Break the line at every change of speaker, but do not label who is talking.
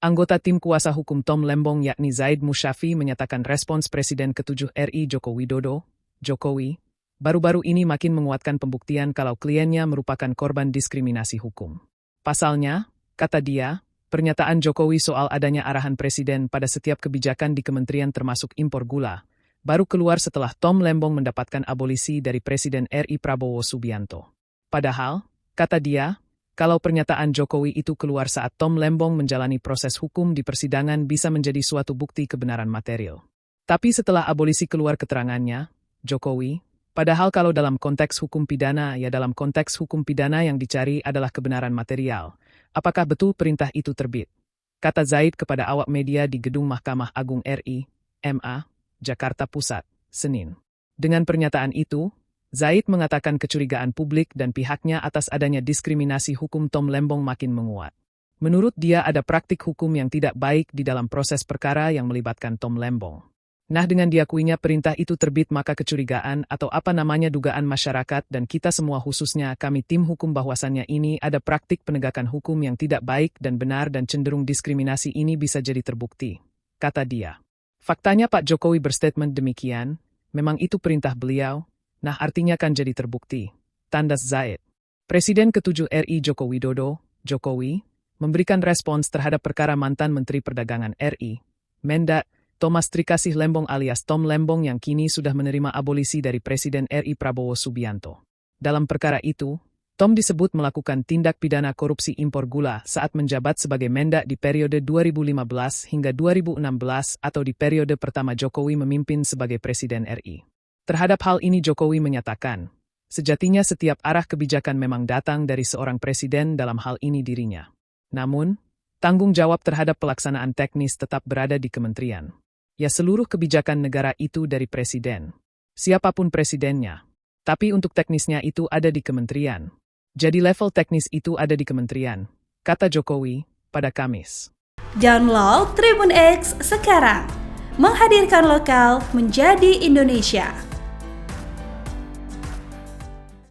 Anggota tim kuasa hukum Tom Lembong yakni Zaid Musyafi menyatakan respons Presiden ke-7 RI Joko Widodo, Jokowi, baru-baru ini makin menguatkan pembuktian kalau kliennya merupakan korban diskriminasi hukum. Pasalnya, kata dia, pernyataan Jokowi soal adanya arahan Presiden pada setiap kebijakan di kementerian termasuk impor gula, baru keluar setelah Tom Lembong mendapatkan abolisi dari Presiden RI Prabowo Subianto. Padahal, kata dia, kalau pernyataan Jokowi itu keluar saat Tom Lembong menjalani proses hukum di persidangan bisa menjadi suatu bukti kebenaran material. Tapi setelah abolisi keluar keterangannya, Jokowi, padahal kalau dalam konteks hukum pidana ya dalam konteks hukum pidana yang dicari adalah kebenaran material, apakah betul perintah itu terbit? Kata Zaid kepada awak media di Gedung Mahkamah Agung RI, MA, Jakarta Pusat, Senin. Dengan pernyataan itu, Zaid mengatakan kecurigaan publik dan pihaknya atas adanya diskriminasi hukum Tom Lembong makin menguat. Menurut dia ada praktik hukum yang tidak baik di dalam proses perkara yang melibatkan Tom Lembong. Nah, dengan diakuinya perintah itu terbit maka kecurigaan atau dugaan masyarakat dan kita semua khususnya kami tim hukum bahwasannya ini ada praktik penegakan hukum yang tidak baik dan benar dan cenderung diskriminasi ini bisa jadi terbukti, kata dia. Faktanya Pak Jokowi berstatement demikian, memang itu perintah beliau. Nah artinya kan jadi terbukti, tandas Zaid. Presiden ke-7 RI Joko Widodo, Jokowi, memberikan respons terhadap perkara mantan Menteri Perdagangan RI, Mendak, Thomas Trikasih Lembong alias Tom Lembong yang kini sudah menerima abolisi dari Presiden RI Prabowo Subianto. Dalam perkara itu, Tom disebut melakukan tindak pidana korupsi impor gula saat menjabat sebagai Mendak di periode 2015 hingga 2016 atau di periode pertama Jokowi memimpin sebagai Presiden RI. Terhadap hal ini Jokowi menyatakan, sejatinya setiap arah kebijakan memang datang dari seorang presiden dalam hal ini dirinya. Namun, tanggung jawab terhadap pelaksanaan teknis tetap berada di kementerian. Ya seluruh kebijakan negara itu dari presiden. Siapapun presidennya. Tapi untuk teknisnya itu ada di kementerian. Jadi level teknis itu ada di kementerian, kata Jokowi pada Kamis.
Download Tribun X sekarang. Menghadirkan lokal menjadi Indonesia.